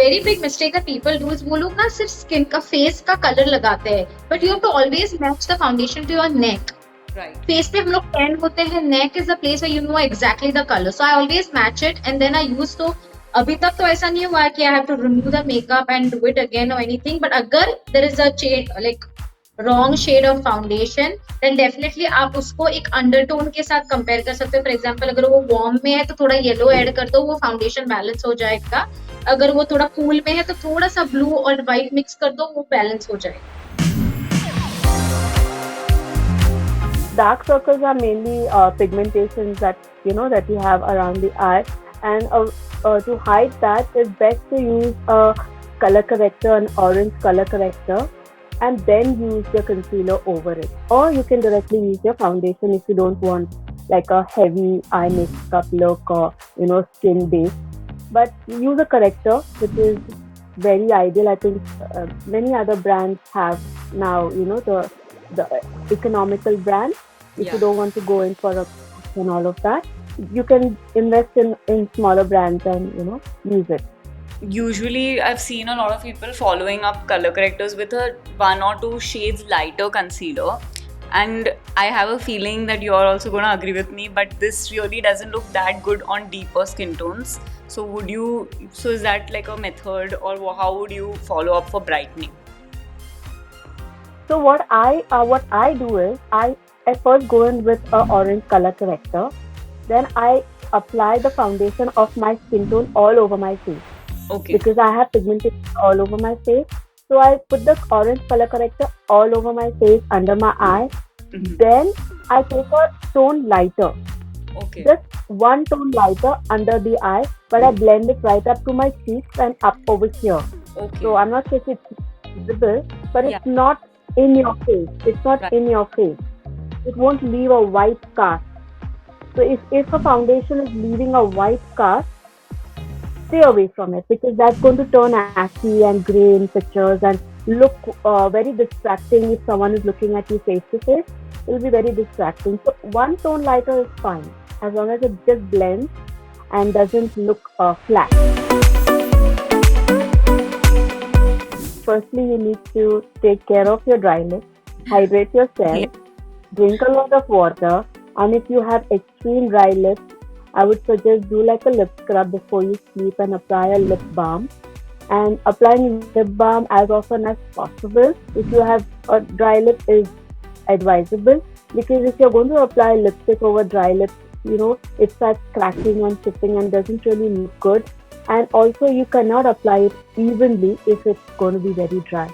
very big mistake that people do is वो लोग ना सिर्फ स्किन का फेस का कलर लगाते हैं, but you have to always match the foundation to your neck. Right. Face पे हम लोग tan होते हैं, neck is the place where you know exactly the color. So I always match it and then I use तो अभी तक तो ऐसा नहीं हुआ है कि I have to remove the makeup and do it again or anything. But अगर there is a shade like wrong shade of foundation, then definitely आप उसको एक undertone के साथ compare कर सकते हो. For example, अगर वो warm में है तो थोड़ा yellow add कर दो, वो foundation balance हो जाएगा. अगर वो थोड़ा cool में है तो थोड़ा सा blue और white mix कर दो, वो balance हो जाएगा. Dark circles are mainly pigmentations that that you have around the eye, and to hide that, it's best to use a color corrector, an orange color corrector, and then use your concealer over it. Or you can directly use your foundation if you don't want like a heavy eye makeup look or skin base. But use a corrector, which is very ideal. I think many other brands have now the economical brand. If you don't want to go in for and all of that, you can invest in smaller brands and use it. Usually I've seen a lot of people following up color correctors with a 1 or 2 shades lighter concealer, and I have a feeling that you're also going to agree with me, but this really doesn't look that good on deeper skin tones. So is that like a method, or how would you follow up for brightening? So what I do is I first go in with a orange color corrector, then I apply the foundation of my skin tone all over my face. Okay. Because I have pigmentation all over my face, so I put the orange color corrector all over my face, under my eye. Mm-hmm. Then I take a tone lighter. Okay. Just 1 tone lighter under the eye, but I blend it right up to my cheeks and up over here. Okay. So I'm not sure if it's visible, but it's not in your face. It's not in your face. It won't leave a white cast. So if a foundation is leaving a white cast, stay away from it, because that's going to turn ashy and grey in pictures and look very distracting. If someone is looking at you face to face, it will be very distracting. So 1 tone lighter is fine, as long as it just blends and doesn't look flat. Firstly, you need to take care of your dry lips, hydrate yourself, drink a lot of water, and if you have extreme dry lips, I would suggest do like a lip scrub before you sleep and apply a lip balm. And applying lip balm as often as possible if you have a dry lip is advisable, because if you're going to apply lipstick over dry lips, it starts cracking and chipping and doesn't really look good. And also you cannot apply it evenly if it's going to be very dry.